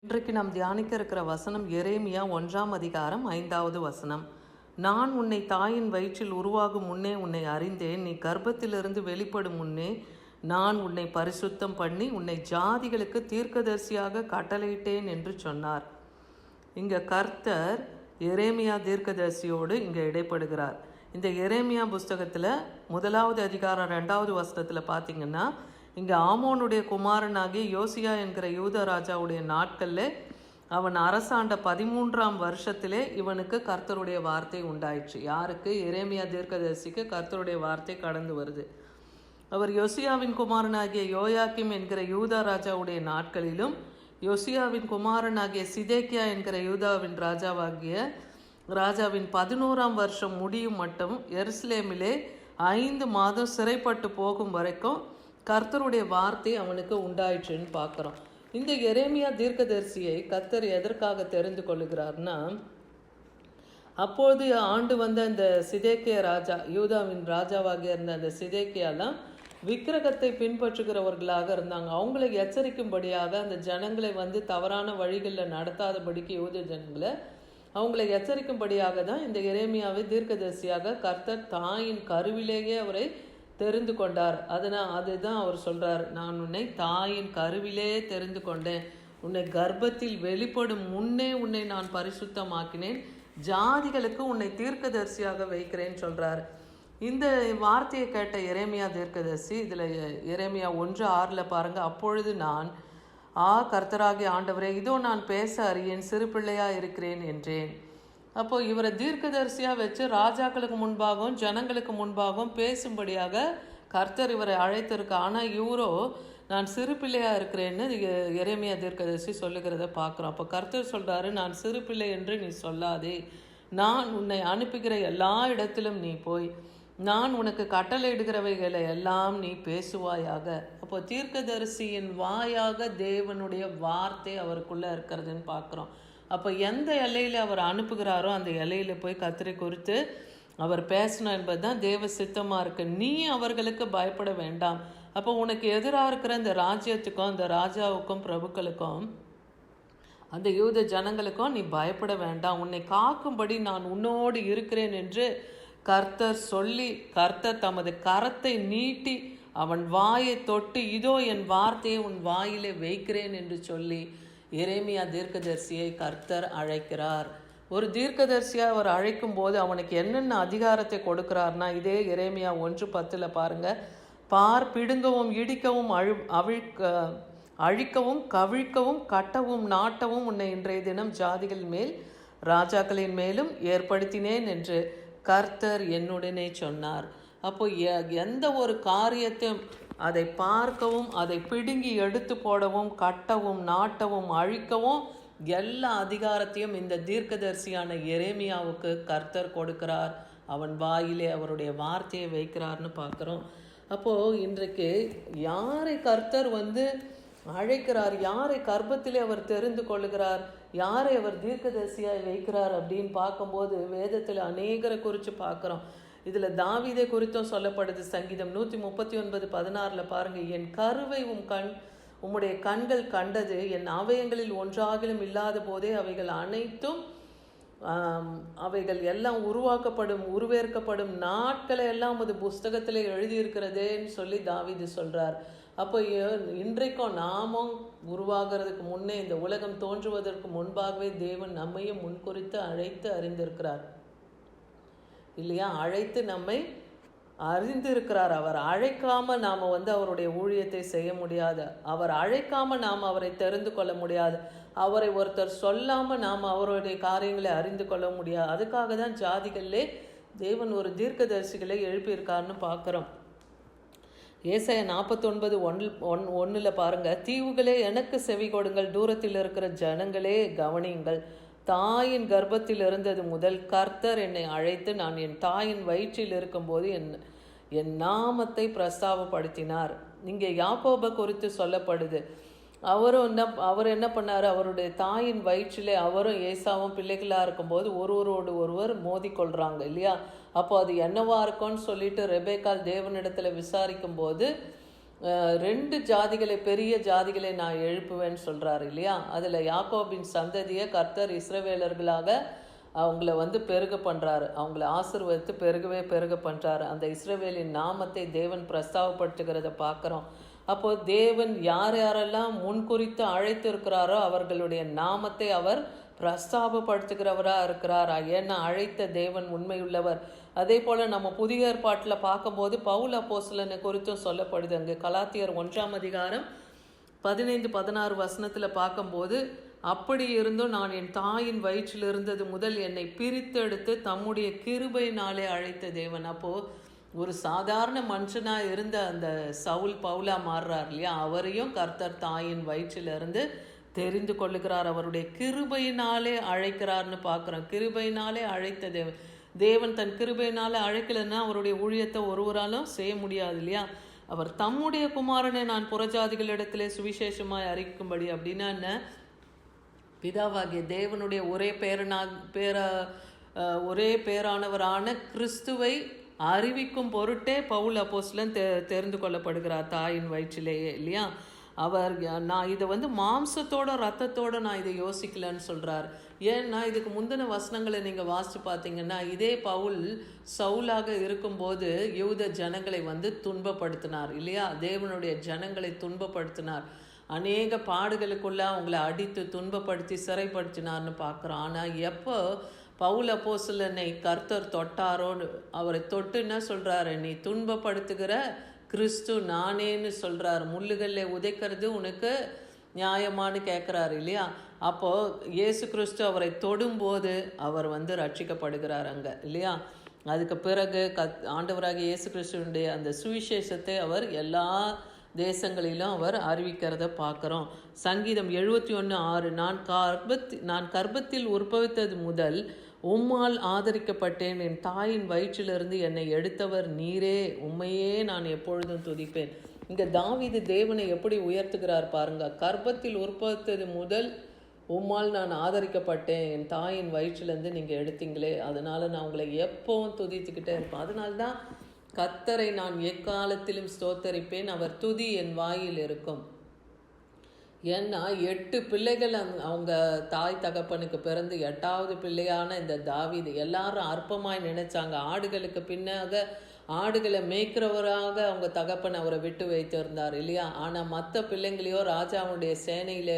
இன்றைக்கு நாம் தியானிக்க இருக்கிற வசனம் எரேமியா 1ஆம் அதிகாரம் 5வது வசனம். நான் உன்னை தாயின் வயிற்றில் உருவாகும் முன்னே உன்னை அறிந்தேன். நீ கர்ப்பத்திலிருந்து வெளிப்படும் முன்னே நான் உன்னை பரிசுத்தம் பண்ணி உன்னை ஜாதிகளுக்கு தீர்க்கதரிசியாக கட்டளையிட்டேன் என்று சொன்னார். இங்கே கர்த்தர் எரேமியா தீர்க்கதரிசியோடு இங்கே இடைப்படுகிறார். இந்த எரேமியா புஸ்தகத்தில் 1வது அதிகாரம் 2வது வசனத்தில் பார்த்தீங்கன்னா, இங்கே ஆமோனுடைய குமாரனாகிய யோசியா என்கிற யூத ராஜாவுடைய நாட்களில் அவன் அரசாண்ட 13ஆம் வருஷத்திலே இவனுக்கு கர்த்தருடைய வார்த்தை உண்டாயிற்று. யாருக்கு? எரேமியா தீர்க்கதரிசிக்கு கர்த்தருடைய வார்த்தை கடந்து வருது. அவர் யோசியாவின் குமாரனாகிய யோயாக்கிம் என்கிற யூதா ராஜாவுடைய நாட்களிலும் யோசியாவின் குமாரனாகிய சிதேக்கியா என்கிற யூதாவின் ராஜாவின் 11ஆம் வருஷம் முடியும் மட்டும் எருசலேமிலே 5 மாதம் சிறைப்பட்டு போகும் வரைக்கும் கர்த்தருடைய வார்த்தை அவனுக்கு உண்டாயிற்றுன்னு பார்க்குறோம். இந்த எரேமியா தீர்க்கதரிசியை கர்த்தர் எதற்காக தெரிந்து கொள்ளுகிறார்னா, அப்போது ஆண்டு வந்த இந்த சிதேக்கிய ராஜா, யூதாவின் ராஜாவாக இருந்த அந்த சிதேக்கியாலாம் விக்கிரகத்தை பின்பற்றுகிறவர்களாக இருந்தாங்க. அவங்களை எச்சரிக்கும்படியாக அந்த ஜனங்களை தவறான வழிகளில் நடத்தாதபடிக்கு யூத ஜனங்களை அவங்களை எச்சரிக்கும்படியாக தான் இந்த எரேமியாவை தீர்க்கதரிசியாக கர்த்தர் தாயின் கருவிலேயே அவரை தெரிந்து கொண்டார். அதுதான் அவர் சொல்கிறார், நான் உன்னை தாயின் கருவிலே தெரிந்து கொண்டேன், உன்னை கர்ப்பத்தில் வெளிப்படும் முன்னே உன்னை நான் பரிசுத்தமாக்கினேன், ஜாதிகளுக்கு உன்னை தீர்க்கதரிசியாக வைக்கிறேன்னு சொல்கிறார். இந்த வார்த்தையை கேட்ட எரேமியா தீர்க்கதரிசி, இதில் எரேமியா 1:6 பாருங்கள், அப்பொழுது நான் கர்த்தராகிய ஆண்டவரே, இதோ நான் பேச அறியேன், சிறு பிள்ளையாக இருக்கிறேன் என்றேன். அப்போது இவரை தீர்க்கதரிசியாக வச்சு ராஜாக்களுக்கு முன்பாகவும் ஜனங்களுக்கு முன்பாகவும் பேசும்படியாக கர்த்தர் இவரை அழைத்திருக்க. ஆனால் இவரோ நான் சிறு பிள்ளையாக இருக்கிறேன்னு எரேமியா தீர்க்கதரிசி சொல்லுகிறத பார்க்குறோம். அப்போ கர்த்தர் சொல்கிறாரு, நான் சிறு பிள்ளை என்று நீ சொல்லாதே, நான் உன்னை அனுப்புகிற எல்லா இடத்திலும் நீ போய் நான் உனக்கு கட்டளையிடுகிறவைகளை எல்லாம் நீ பேசுவாயாக. அப்போ தீர்க்கதரிசியின் வாயாக தேவனுடைய வார்த்தை அவருக்குள்ளே இருக்கிறதுன்னு பார்க்குறோம். அப்போ எந்த எல்லையில் அவர் அனுப்புகிறாரோ அந்த எல்லையில் போய் கர்த்தரை குறித்து அவர் பேசணும் என்பது தான் தேவ சித்தமாக இருக்குது. நீ அவர்களுக்கு பயப்பட வேண்டாம். அப்போ உனக்கு எதிராக இருக்கிற இந்த ராஜ்யத்துக்கும் அந்த ராஜாவுக்கும் பிரபுக்களுக்கும் அந்த யூத ஜனங்களுக்கும் நீ பயப்பட வேண்டாம், உன்னை காக்கும்படி நான் உன்னோடு இருக்கிறேன் என்று கர்த்தர் சொல்லி, கர்த்தர் தமது கரத்தை நீட்டி அவன் வாயை தொட்டு, இதோ என் வார்த்தையை உன் வாயிலே வைக்கிறேன் என்று சொல்லி எரேமியா தீர்க்கதரிசியை கர்த்தர் அழைக்கிறார். ஒரு தீர்க்கதரிசியாக அவர் அழைக்கும் போது அவனுக்கு என்னென்ன அதிகாரத்தை கொடுக்கிறார்னா, இதே எரேமியா 1:10 பாருங்கள், பிடுங்கவும் இடிக்கவும் அழிக்கவும் கவிழ்க்கவும் கட்டவும் நாட்டவும் உன்னை இன்றைய தினம் ஜாதிகள் மேல் ராஜாக்களின் மேலும் ஏற்படுத்தினேன் என்று கர்த்தர் என்னுடனே சொன்னார். அப்போ எந்த ஒரு காரியத்தையும் அதை பார்க்கவும் அதை பிடுங்கி எடுத்து போடவும் கட்டவும் நாட்டவும் அழிக்கவும் எல்லா அதிகாரத்தையும் இந்த தீர்க்கதரிசியான எரேமியாவுக்கு கர்த்தர் கொடுக்கிறார். அவன் வாயிலே அவருடைய வார்த்தையை வைக்கிறார்னு பார்க்குறோம். அப்போது இன்றைக்கு யாரை கர்த்தர் அழைக்கிறார், யாரை கர்ப்பத்திலே அவர் தெரிந்து கொள்ளுகிறார், யாரை அவர் தீர்க்கதரிசியாய் வைக்கிறார் அப்படின்னு பார்க்கும்போது வேதத்தில் அநேகரை குறித்து பார்க்குறோம். இதில் தாவீதை குறித்தும் சொல்லப்படுது. சங்கீதம் 139:16 பாருங்கள், என் கருவை உம்முடைய கண்கள் கண்டது, என் அவயங்களில் ஒன்றாகிலும் இல்லாத போதே அவைகள் அனைத்தும் அவைகள் எல்லாம் உருவேற்கப்படும் நாட்களை எல்லாம் அது புஸ்தகத்தில் எழுதியிருக்கிறதேன்னு சொல்லி தாவீது சொல்கிறார். அப்போ இன்றைக்கும் நாமும் உருவாகிறதுக்கு முன்னே, இந்த உலகம் தோன்றுவதற்கு முன்பாகவே தேவன் நம்மையும் முன்குறித்து அழைத்து அறிந்திருக்கிறார் இல்லையா? அழைத்து நம்மை அறிந்திருக்கிறார். அவர் அழைக்காமல் நாம் அவருடைய ஊழியத்தை செய்ய முடியாது. அவர் அழைக்காமல் நாம் அவரை தெரிந்து கொள்ள முடியாது. அவரை ஒருத்தர் சொல்லாமல் நாம் அவருடைய காரியங்களை அறிந்து கொள்ள முடியாது. அதுக்காக தான் ஜாதிகளிலே தேவன் ஒரு தீர்க்கதரிசிகளை எழுப்பியிருக்காருன்னு பார்க்குறோம். ஏசாயா 49:1 பாருங்கள், தீவுகளே எனக்கு செவி கொடுங்கள், தூரத்தில் இருக்கிற ஜனங்களே கவனியுங்கள், தாயின் கர்ப்பத்தில் இருந்தது முதல் கர்த்தர் என்னை அழைத்து நான் என் தாயின் வயிற்றில் இருக்கும்போது என் நாமத்தை பிரஸ்தாபப்படுத்தினார். இங்கே யாக்கோபை குறித்து சொல்லப்படுது. அவர் என்ன பண்ணார், அவருடைய தாயின் வயிற்றிலே அவரும் ஏசாவும் பிள்ளைகளாக இருக்கும்போது ஒருவரோடு ஒருவர் மோதிக்கொள்கிறாங்க இல்லையா? அப்போ அது என்னவா இருக்கும்னு சொல்லிட்டு ரெபேக்கால் தேவனிடத்தில் விசாரிக்கும் போது 2 ஜாதிகளை, பெரிய ஜாதிகளை நான் எழுப்புவேன்னு சொல்கிறாரு இல்லையா. அதில் யாக்கோபின் சந்ததியை கர்த்தர் இஸ்ரவேலர்களாக அவங்கள பெருக பண்ணுறாரு. அவங்கள ஆசீர்வதித்து பெருக பண்ணுறாரு. அந்த இஸ்ரவேலின் நாமத்தை தேவன் பிரஸ்தாபப்படுத்துகிறத பார்க்குறோம். அப்போது தேவன் யாரெல்லாம் முன்குறித்து அழைத்து இருக்கிறாரோ அவர்களுடைய நாமத்தை அவர் பிரஸ்தாபப்படுத்துகிறவராக இருக்கிறார். ஏன்னா அழைத்த தேவன் உண்மையுள்ளவர். அதே போல் நம்ம புதிய ஏற்பாட்டில் பார்க்கும்போது பவுல் அப்போஸ்தலனை குறித்தும் சொல்லப்படுது. அங்கே கலாத்தியர் 1ஆம் அதிகாரம் 15-16 வசனத்தில் பார்க்கும்போது, அப்படி இருந்தும் நான் என் தாயின் வயிற்றில் இருந்தது முதல் என்னை பிரித்தெடுத்து தம்முடைய கிருபையினாலே அழைத்த தேவன். அப்போது ஒரு சாதாரண மனுஷனாக இருந்த அந்த சவுல் பவுலா மாறுறார் இல்லையா. அவரையும் கர்த்தர் தாயின் வயிற்றிலிருந்து தெரிந்து கொள்ளுகிறார். அவருடைய கிருபையினாலே அழைக்கிறார்னு பார்க்குறோம். கிருபையினாலே அழைத்த தேவன். தேவன் தன் கிருபையினாலே அழைக்கலைன்னா அவருடைய ஊழியத்தை ஒருவராலும் செய்ய முடியாது இல்லையா. அவர் தம்முடைய குமாரனை நான் புறஜாதிகளிடத்திலே சுவிசேஷமாய் அறிவிக்கும்படி, அப்படின்னா என்ன, பிதாவாகிய தேவனுடைய ஒரே பேரானவரான கிறிஸ்துவை அறிவிக்கும் பொருட்டே பவுல் அப்போஸ்தலன் தெரிந்து கொள்ளப்படுகிறார் தாயின் வயிற்றிலேயே இல்லையா. அவர் நான் இதை மாம்சத்தோட ரத்தத்தோட நான் இதை யோசிக்கலன்னு சொல்கிறார். ஏன்னா இதுக்கு முந்தின வசனங்களை நீங்கள் வாசித்து பார்த்தீங்கன்னா, இதே பவுல் சவுலாக இருக்கும்போது யூத ஜனங்களை துன்பப்படுத்தினார் இல்லையா. தேவனுடைய ஜனங்களை துன்பப்படுத்தினார். அநேக பாடுகளுக்குள்ள அவங்களை அடித்து துன்பப்படுத்தி சிறைப்படுத்தினார்னு பார்க்குறோம். ஆனால் எப்போ பவுல் அப்போஸ்தலனை கர்த்தர் தொட்டாரோன்னு, அவரை தொட்டு என்ன சொல்கிறாரு, நீ துன்பப்படுத்துகிற கிறிஸ்து நானேன்னு சொல்கிறார். முள்ளுகளில் உதைக்கிறது உனக்கு நியாயமானு கேட்குறாரு இல்லையா. அப்போது இயேசு கிறிஸ்து அவரை தொடும்போது அவர் ரட்சிக்கப்படுகிறார் அங்கே இல்லையா. அதுக்கு பிறகு ஆண்டவராக இயேசு கிறிஸ்துவனுடைய அந்த சுவிசேஷத்தை அவர் எல்லா தேசங்களிலும் அவர் அறிவிக்கிறத பார்க்குறோம். சங்கீதம் 71:6, நான் கர்ப்பத்தில் உற்பவித்தது முதல் உம்மால் ஆதரிக்கப்பட்டேன், என் தாயின் வயிற்றிலிருந்து என்னை எடுத்தவர் நீரே, உம்மையே நான் எப்பொழுதும் துதிப்பேன். இங்கே தாவீது தேவனை எப்படி உயர்த்துகிறார் பாருங்க. கர்ப்பத்தில் உற்பவித்தது முதல் உம்மால் நான் ஆதரிக்கப்பட்டேன், என் தாயின் வயிற்றிலேருந்து நீங்கள் எடுத்தீங்களே, அதனால் நான் உங்களை எப்பவும் துதித்துக்கிட்டே இருப்பேன். அதனால்தான் கர்த்தரை நான் எக்காலத்திலும் ஸ்தோத்தரிப்பேன், அவர் துதி என் வாயில் இருக்கும். ஏன்னா 8 பிள்ளைகள் அவங்க தாய் தகப்பனுக்கு பிறந்து 8வது பிள்ளையான இந்த தாவீது எல்லாரும் அற்பமாய் நினைச்சாங்க. ஆடுகளுக்கு பின்னாக ஆடுகளை மேய்க்கிறவராக அவங்க தகப்பன் அவரை விட்டு வைத்திருந்தார் இல்லையா. ஆனால் மற்ற பிள்ளைங்களையோ ராஜாவுடைய சேனையில்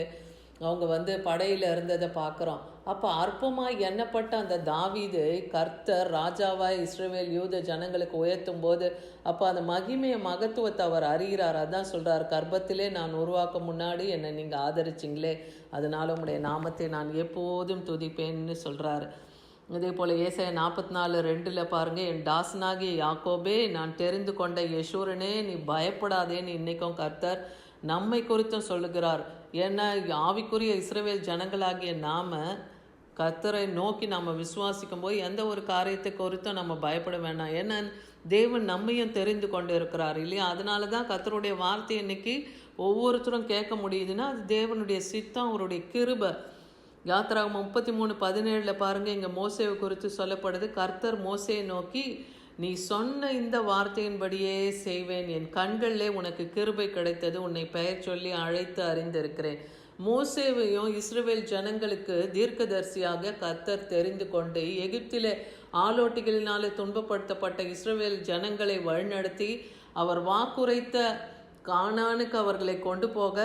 அவங்க படையில் இருந்ததை பார்க்குறோம். அப்போ அற்பமாய் எண்ணப்பட்ட அந்த தாவீது கர்த்தர் ராஜாவாய் இஸ்ரவேல் யூத ஜனங்களுக்கு உயர்த்தும் போது அப்போ அந்த மகத்துவத்தை அவர் அறிகிறார். அதான் சொல்கிறார், கர்ப்பத்திலே நான் உருவாக்க முன்னாடி என்னை நீங்கள் ஆதரிச்சிங்களே, அதனால உங்களுடைய நாமத்தை நான் எப்போதும் துதிப்பேன்னு சொல்கிறாரு. இதே போல் ஏசாயா 44:2 பாருங்கள், என் தாசனாகிய யாக்கோபே, நான் தெரிந்து கொண்ட யெஷூரனே, நீ பயப்படாதேன்னு இன்றைக்கும் கர்த்தர் நம்மை குறித்தும் சொல்லுகிறார். ஏன்னா ஆவிக்குரிய இஸ்ரவேல் ஜனங்களாகிய நாம் கர்த்தரை நோக்கி நாம் விசுவாசிக்கும் போது எந்த ஒரு காரியத்தை குறித்தும் நம்ம பயப்பட வேண்டாம். ஏன்னா தேவன் நம்மையும் தெரிந்து கொண்டு இருக்கிறார் இல்லையா. அதனால தான் கர்த்தருடைய வார்த்தை இன்னைக்கு ஒவ்வொருத்தரும் கேட்க முடியுதுன்னா அது தேவனுடைய சித்தம், அவருடைய கிருபை. யாத்திராகமம் 33:17 பாருங்கள், இங்கே மோசேவை குறித்து சொல்லப்படுது. கர்த்தர் மோசேயை நோக்கி, நீ சொன்ன இந்த வார்த்தையின்படியே செய்வேன், என் கண்களிலே உனக்கு கிருபை கிடைத்தது, உன்னை பெயர் சொல்லி அழைத்து அறிந்திருக்கிறேன். மோசேவையும் இஸ்ரவேல் ஜனங்களுக்கு தீர்க்கதரிசியாக கர்த்தர் தெரிந்து கொண்டு எகிப்திலே ஆலோட்டிகளினாலே துன்பப்படுத்தப்பட்ட இஸ்ரவேல் ஜனங்களை வழிநடத்தி அவர் வாக்குரைத்த கானானுக்கு அவர்களை கொண்டு போக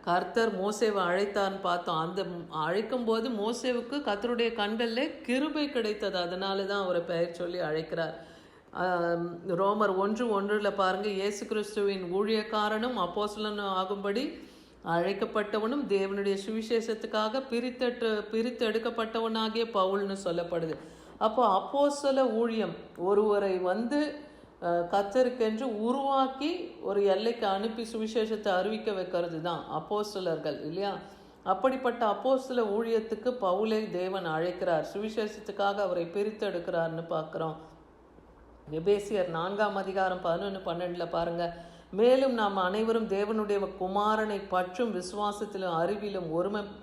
கர்த்தர் மோசேவை அழைத்தார்னு பார்த்தோம். அந்த அழைக்கும் போது மோசேவுக்கு கர்த்தருடைய கண்களில் கிருபை கிடைத்தது, அதனால தான் அவரை பெயர் சொல்லி அழைக்கிறார். ரோமர் 1:1 பாருங்கள், இயேசு கிறிஸ்துவின் ஊழியக்காரனும் அப்போஸ்தலனும் ஆகும்படி அழைக்கப்பட்டவனும் தேவனுடைய சுவிசேஷத்துக்காக பிரித்தெடுக்கப்பட்டவனாகிய பவுல்னு சொல்லப்படுது. அப்போ அப்போஸ்தல ஊழியம் ஒருவரை கர்த்தருக்கென்று உருவாக்கி ஒரு எல்லைக்கு அனுப்பி சுவிசேஷத்தை அறிவிக்க வைக்கிறது தான் அப்போஸ்தலர்கள் இல்லையா. அப்படிப்பட்ட அப்போஸ்தல ஊழியத்துக்கு பவுலை தேவன் அழைக்கிறார், சுவிசேஷத்துக்காக அவரை பிரித்தெடுக்கிறார்னு பார்க்குறோம். எபேசியர் 4ஆம் அதிகாரம் 11-12 பாருங்கள், மேலும் நாம் அனைவரும் தேவனுடைய குமாரனை பற்றும் விசுவாசத்திலும் அறிவிலும்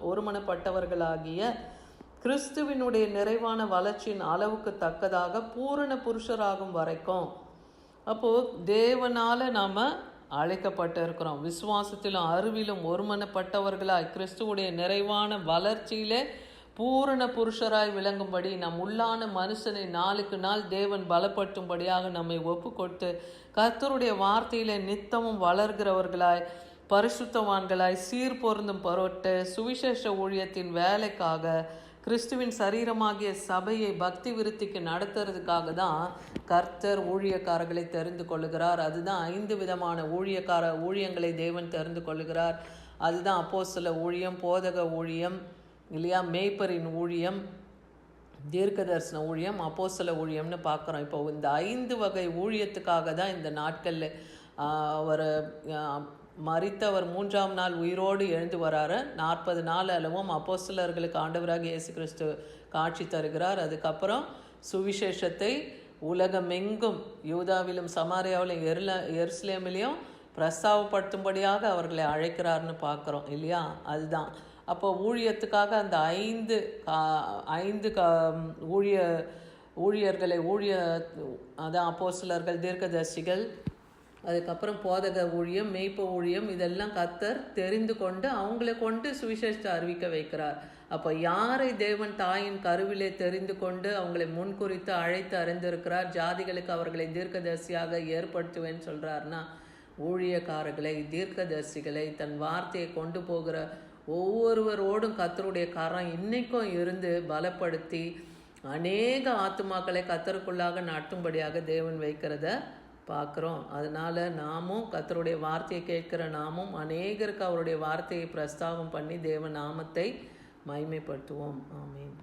ஒருமனப்பட்டவர்களாகிய கிறிஸ்துவினுடைய நிறைவான வளர்ச்சியின் அளவுக்கு தக்கதாக பூரண புருஷராகும் வரைக்கும். அப்போது தேவனால் நாம் அழைக்கப்பட்டு இருக்கிறோம். விசுவாசத்திலும் அறிவிலும் ஒருமனப்பட்டவர்களாய் கிறிஸ்துவுடைய நிறைவான வளர்ச்சியிலே பூரண புருஷராய் விளங்கும்படி நம் உள்ளான மனுஷனை நாளுக்கு நாள் தேவன் பலப்படுத்தும்படியாக நம்மை ஒப்பு கொடுத்து கர்த்தருடைய வார்த்தையிலே நித்தமும் வளர்கிறவர்களாய் பரிசுத்தவான்களாய் சீர் பொருந்தும் பொருட்டு சுவிசேஷ ஊழியத்தின் வேலைக்காக கிறிஸ்துவின் சரீரமாகிய சபையை பக்தி விருத்திக்கு நடத்துறதுக்காக தான் கர்த்தர் ஊழியக்காரர்களை தெரிந்து கொள்ளுகிறார். அதுதான் 5 விதமான ஊழியங்களை தேவன் தெரிந்து கொள்ளுகிறார். அதுதான் அப்போஸ்தல ஊழியம், போதக ஊழியம் இல்லையா, மேய்ப்பரின் ஊழியம், தீர்க்கதரிசன ஊழியம், அப்போஸ்தல ஊழியம்னு பார்க்குறோம். இப்போ இந்த 5 வகை ஊழியத்துக்காக தான் இந்த நாட்களில் அவர் மரித்தவர் 3ஆம் நாள் உயிரோடு எழுந்து வராரு. 40 நாள் அளவும் அப்போஸ்தலர்களுக்கு ஆண்டவராக இயேசு கிறிஸ்து காட்சி தருகிறார். அதுக்கப்புறம் சுவிசேஷத்தை உலகமெங்கும் யூதாவிலும் சமாரியாவிலும் எருசலேமிலையும் பிரஸ்தாவப்படுத்தும்படியாக அவர்களை அழைக்கிறார்னு பார்க்குறோம் இல்லையா. அதுதான் அப்போ ஊழியத்துக்காக அந்த 5 ஊழியர்களை அதான் அப்போஸ்தலர்கள், தீர்க்கதரிசிகள், அதுக்கப்புறம் போதக ஊழியம், மேய்ப்பு ஊழியம், இதெல்லாம் கர்த்தர் தெரிந்து கொண்டு அவங்கள கொண்டு சுவிசேஷத்தை அறிவிக்க வைக்கிறார். அப்போ யாரை தேவன் தாயின் கருவிலே தெரிந்து கொண்டு அவங்களை முன்குறித்து அழைத்து அறிந்திருக்கிறார், ஜாதிகளுக்கு அவர்களை தீர்க்கதரிசியாக ஏற்படுத்துவேன்னு சொல்கிறார்னா ஊழியக்காரர்களை, தீர்க்கதரிசிகளை, தன் வார்த்தையை கொண்டு போகிற ஒவ்வொருவரோடும் கர்த்தருடைய கரம் இன்னைக்கும் இருந்து பலப்படுத்தி அநேக ஆத்துமாக்களை கர்த்தருக்குள்ளாக நடத்தும்படியாக தேவன் வைக்கிறத பார்க்குறோம். அதனால் நாமும் கர்த்தருடைய வார்த்தையை கேட்கிற நாமும் அநேகருக்கு அவருடைய வார்த்தையை பிரஸ்தாபம் பண்ணி தேவ நாமத்தை மகிமைப்படுத்துவோம். ஆமென்.